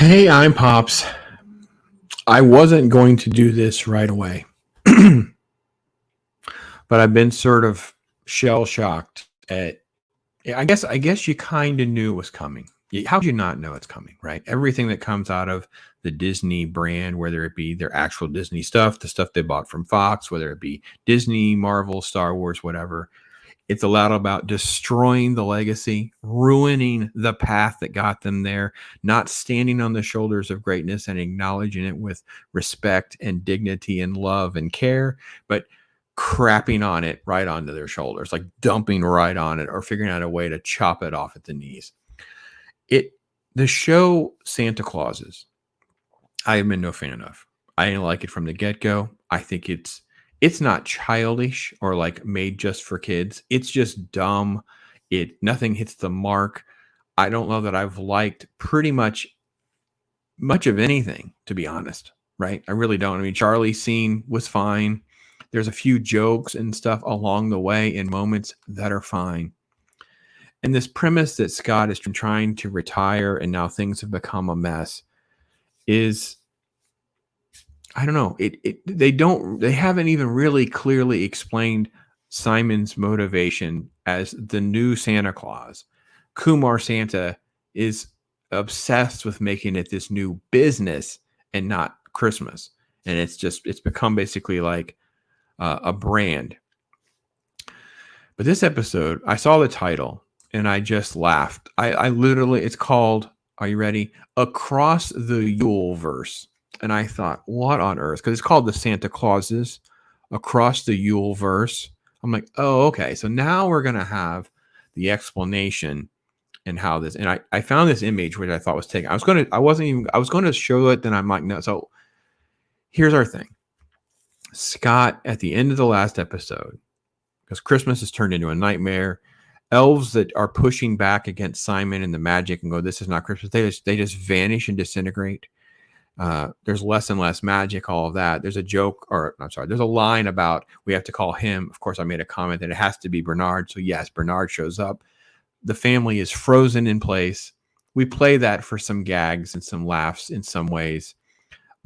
Hey, I'm Pops. I wasn't going to do this right away, but I've been sort of shell shocked at. I guess you kind of knew it was coming. How could you not know it's coming, right? Everything that comes out of the Disney brand, whether it be their actual Disney stuff, the stuff they bought from Fox, whether it be Disney, Marvel, Star Wars, whatever, it's a lot about destroying the legacy, ruining the path that got them there, not standing on the shoulders of greatness and acknowledging it with respect and dignity and love and care, but crapping on it right onto their shoulders, like dumping right on it or figuring out a way to chop it off at the knees. The show Santa Clauses, I have been no fan of. I didn't like it from the get-go. I think it's not childish or like made just for kids. It's just dumb. Nothing hits the mark. I don't know that I've liked pretty much of anything, to be honest. Right? I really don't. I mean, Charlie's scene was fine. There's a few jokes and stuff along the way in moments that are fine. And this premise that Scott is trying to retire and now things have become a mess is, I don't know. They haven't even really clearly explained Simon's motivation as the new Santa Claus. Kumar Santa is obsessed with making it this new business and not Christmas. And it's become basically like a brand. But this episode, I saw the title and I just laughed. I literally, it's called, are you ready? Across the Yule Verse. And I thought, what on earth? Because it's called the Santa Clauses Across the Yule Verse. I'm like, oh, okay. So now we're going to have the explanation and how this, and I found this image, which I thought was taken. I was going to show it. Then I'm like, no. So here's our thing. Scott, at the end of the last episode, because Christmas has turned into a nightmare, elves that are pushing back against Simon and the magic and go, this is not Christmas. They just vanish and disintegrate. There's less and less magic, all of that. There's a joke, or I'm sorry, there's a line about we have to call him. Of course, I made a comment that it has to be Bernard. So yes, Bernard shows up. The family is frozen in place. We play that for some gags and some laughs in some ways.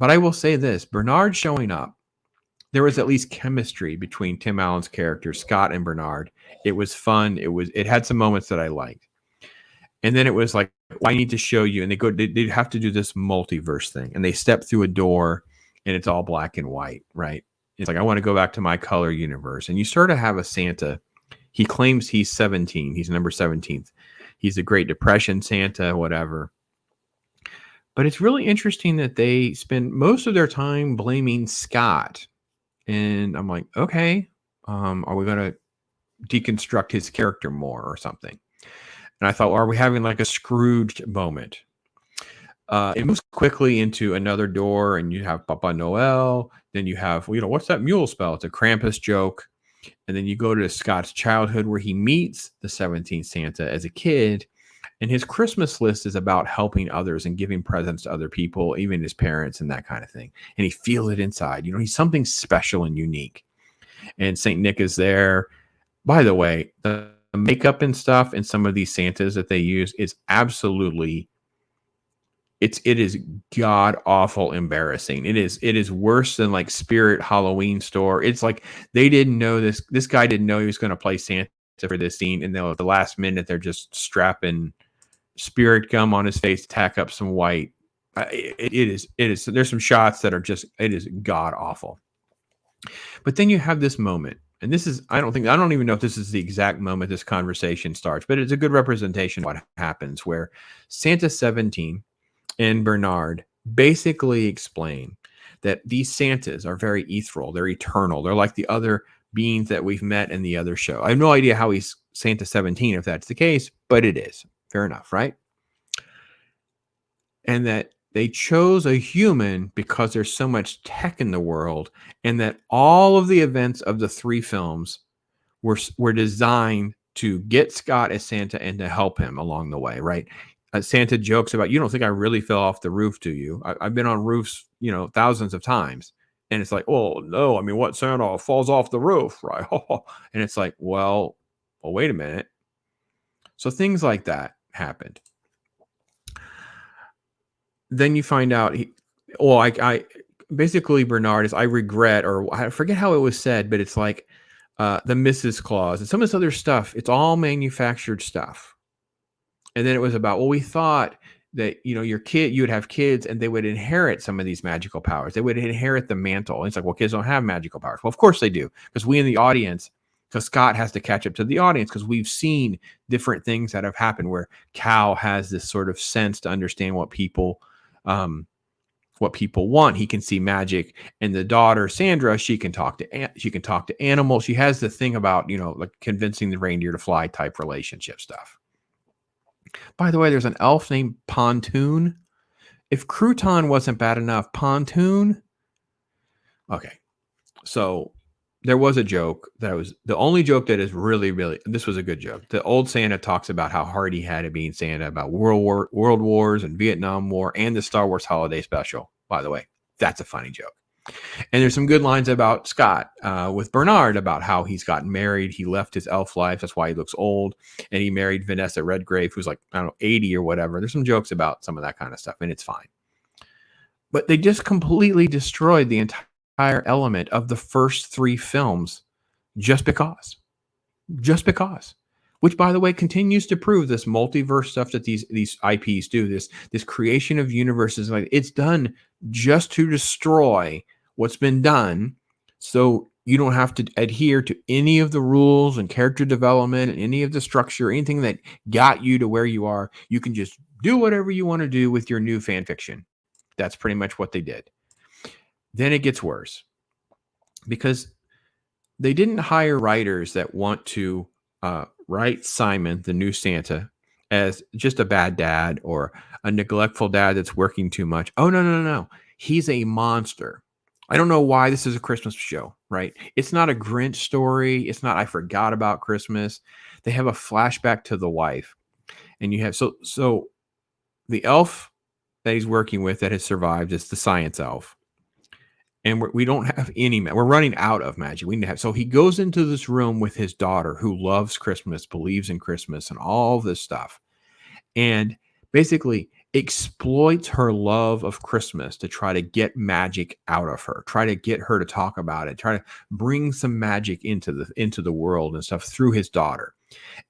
But I will say this, Bernard showing up, there was at least chemistry between Tim Allen's characters, Scott and Bernard. It was fun. It had some moments that I liked. And then it was like, well, I need to show you. And they have to do this multiverse thing. And they step through a door and it's all black and white, right? It's like, I want to go back to my color universe. And you sort of have a Santa. He claims he's 17. He's number 17th. He's the Great Depression Santa, whatever. But it's really interesting that they spend most of their time blaming Scott. And I'm like, okay, are we going to deconstruct his character more or something? And I thought, well, are we having like a Scrooged moment? It moves quickly into another door, and you have Papa Noel. Then you have, what's that mule spell? It's a Krampus joke. And then you go to Scott's childhood where he meets the 17th Santa as a kid. And his Christmas list is about helping others and giving presents to other people, even his parents and that kind of thing. And he feels it inside. He's something special and unique. And St. Nick is there. By the way, the makeup and stuff and some of these Santas that they use is absolutely, it is god awful embarrassing. It is worse than like Spirit Halloween store. It's like they didn't know this guy didn't know he was going to play Santa for this scene, and then at the last minute they're just strapping spirit gum on his face to tack up some white. It is there's some shots that are just, it is god awful. But then you have this moment. And this is, I don't even know if this is the exact moment this conversation starts, but it's a good representation of what happens, where Santa 17 and Bernard basically explain that these Santas are very ethereal. They're eternal. They're like the other beings that we've met in the other show. I have no idea how he's Santa 17 if that's the case, but it is. Fair enough, right? And that they chose a human because there's so much tech in the world, and that all of the events of the three films were designed to get Scott as Santa and to help him along the way, right? Santa jokes about, you don't think I really fell off the roof, do you? I've been on roofs, thousands of times. And it's like, oh, no, I mean, what Santa falls off the roof, right? And it's like, well, wait a minute. So things like that happened. then you find out well, I basically Bernard is I regret, or I forget how it was said, but it's like the Mrs. Claus and some of this other stuff. It's all manufactured stuff. And then it was about, well, we thought that, you would have kids and they would inherit some of these magical powers. They would inherit the mantle. And it's like, well, kids don't have magical powers. Well, of course they do, because we in the audience, because Scott has to catch up to the audience, because we've seen different things that have happened where Cal has this sort of sense to understand um, what people want. He can see magic, and the daughter Sandra, she can talk to animals. She has the thing about, like convincing the reindeer to fly type relationship stuff. By the way, there's an elf named Pontoon. If Crouton wasn't bad enough, Pontoon. Okay, so there was a joke that was the only joke that is really, really. This was a good joke. The old Santa talks about how hard he had it being Santa, about world wars and Vietnam War and the Star Wars Holiday Special. By the way, that's a funny joke. And there's some good lines about Scott with Bernard about how he's gotten married. He left his elf life. That's why he looks old. And he married Vanessa Redgrave, who's like, I don't know, 80 or whatever. There's some jokes about some of that kind of stuff, and it's fine. But they just completely destroyed the entire element of the first three films just because. Just because. Which, by the way, continues to prove this multiverse stuff that these IPs do, this creation of universes, like it's done just to destroy what's been done, so you don't have to adhere to any of the rules and character development and any of the structure, anything that got you to where you are. You can just do whatever you want to do with your new fan fiction. That's pretty much what they did. Then it gets worse, because they didn't hire writers that want to write Simon, the new Santa, as just a bad dad or a neglectful dad that's working too much. Oh, no. He's a monster. I don't know why this is a Christmas show, right? It's not a Grinch story. It's not I forgot about Christmas. They have a flashback to the wife. And you have so the elf that he's working with that has survived is the science elf. And we don't have any. We're running out of magic. We need to have. So he goes into this room with his daughter, who loves Christmas, believes in Christmas, and all this stuff, and basically exploits her love of Christmas to try to get magic out of her, try to get her to talk about it, try to bring some magic into the world and stuff through his daughter.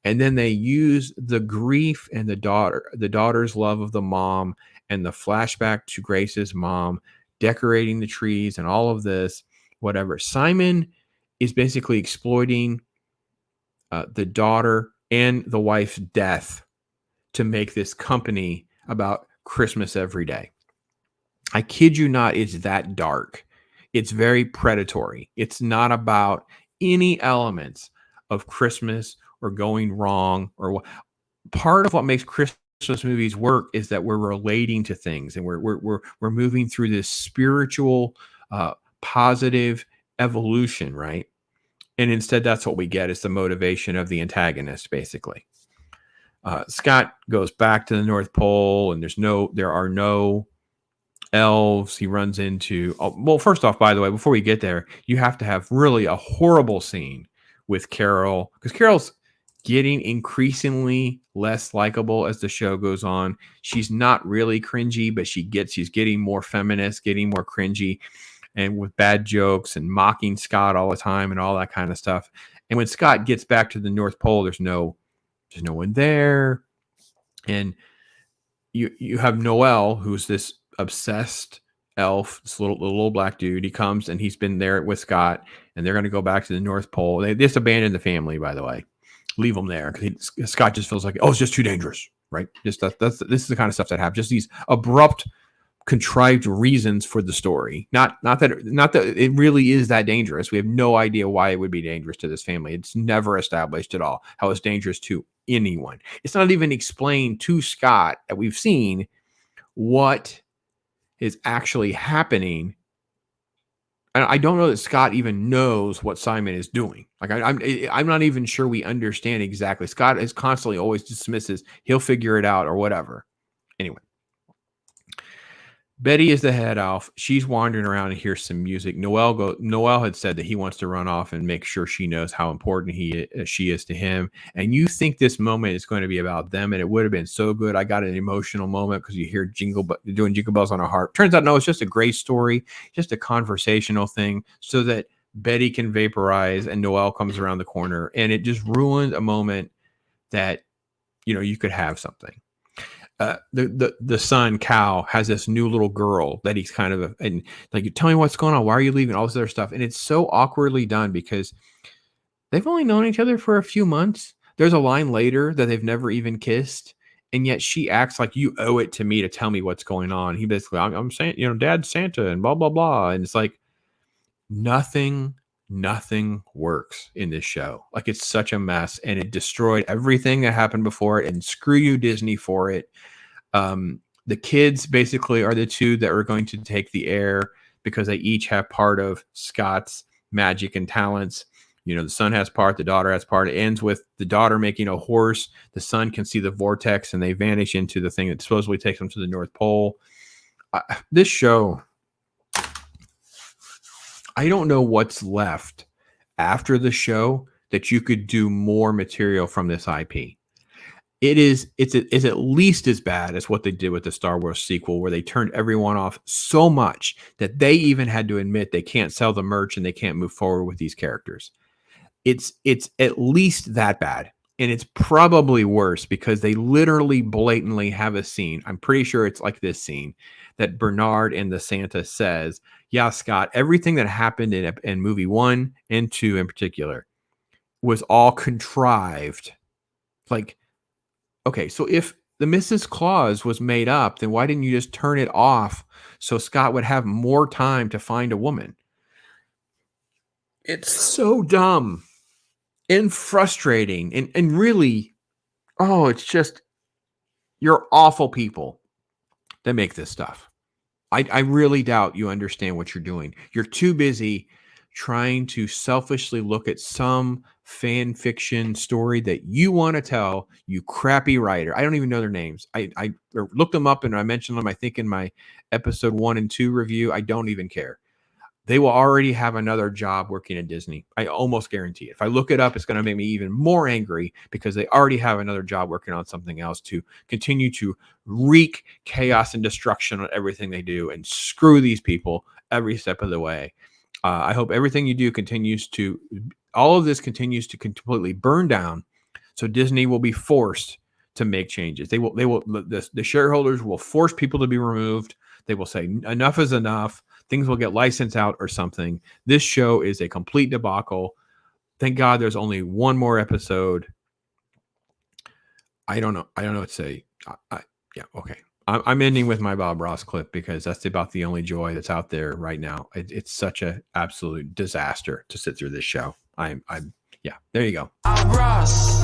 And then they use the grief and the daughter's love of the mom, and the flashback to Grace's mom decorating the trees and all of this, whatever. Simon is basically exploiting the daughter and the wife's death to make this company about Christmas every day. I kid you not, it's that dark. It's very predatory. It's not about any elements of Christmas or going wrong or what. Part of what makes Christmas movies work is that we're relating to things, and we're moving through this spiritual, positive evolution, right? And instead, that's what we get is the motivation of the antagonist, basically. Scott goes back to the North Pole, and there are no elves. He runs into, well, first off, by the way, before we get there, you have to have really a horrible scene with Carol, because Carol's getting increasingly less likable as the show goes on. She's not really cringy, but she's getting more feminist, getting more cringy, and with bad jokes and mocking Scott all the time and all that kind of stuff. And when Scott gets back to the North Pole, there's no one there. And you have Noel, who's this obsessed elf, this little black dude. He comes and he's been there with Scott, and they're going to go back to the North Pole. They just abandoned the family, by the way. Leave them there because Scott just feels like, oh, it's just too dangerous, right? This is the kind of stuff that happens. Just these abrupt, contrived reasons for the story. Not that it really is that dangerous. We have no idea why it would be dangerous to this family. It's never established at all how it's dangerous to anyone. It's not even explained to Scott that we've seen what is actually happening. I don't know that Scott even knows what Simon is doing. Like I'm not even sure we understand exactly. Scott is constantly always dismisses. He'll figure it out or whatever. Anyway, Betty is the head elf. She's wandering around and hears some music. Noel had said that he wants to run off and make sure she knows how important she is to him. And you think this moment is going to be about them, and it would have been so good. I got an emotional moment because you hear doing jingle bells on a harp. Turns out, no, it's just a great story, just a conversational thing, so that Betty can vaporize and Noel comes around the corner, and it just ruined a moment that you could have something. The son Cal has this new little girl that he's kind of and like, you tell me what's going on, why are you leaving, all this other stuff, and it's so awkwardly done because they've only known each other for a few months. There's a line later that they've never even kissed, and yet she acts like you owe it to me to tell me what's going on. He basically, I'm saying, Dad's Santa and blah blah blah, and it's like nothing works in this show. Like, it's such a mess, and it destroyed everything that happened before it, and screw you, Disney, for it. The kids basically are the two that are going to take the air because they each have part of Scott's magic and talents. The son has part, the daughter has part. It ends with the daughter making a horse. The son can see the vortex, and they vanish into the thing that supposedly takes them to the North Pole. This show, I don't know what's left after the show that you could do more material from this IP. It's at least as bad as what they did with the Star Wars sequel, where they turned everyone off so much that they even had to admit they can't sell the merch and they can't move forward with these characters. It's at least that bad. And it's probably worse because they literally blatantly have a scene. I'm pretty sure it's like this scene that Bernard and the Santa says, yeah, Scott, everything that happened in movie 1 and 2 in particular was all contrived. Like, okay, so if the Mrs. Claus was made up, then why didn't you just turn it off so Scott would have more time to find a woman? It's so dumb and frustrating and really, it's just, you're awful people that make this stuff. I really doubt you understand what you're doing. You're too busy trying to selfishly look at some fan fiction story that you want to tell, you crappy writer. I don't even know their names. I looked them up and I mentioned them, I think, in my episode 1 and 2 review. I don't even care. They will already have another job working at Disney. I almost guarantee it. If I look it up, it's going to make me even more angry because they already have another job working on something else to continue to wreak chaos and destruction on everything they do and screw these people every step of the way. I hope everything you do all of this continues to completely burn down, so Disney will be forced to make changes. The shareholders will force people to be removed. They will say enough is enough. Things will get licensed out or something. This show is a complete debacle. Thank God there's only one more episode. I don't know what to say. Yeah, okay. I'm ending with my Bob Ross clip because that's about the only joy that's out there right now. It's such an absolute disaster to sit through this show. Yeah, there you go. Ross.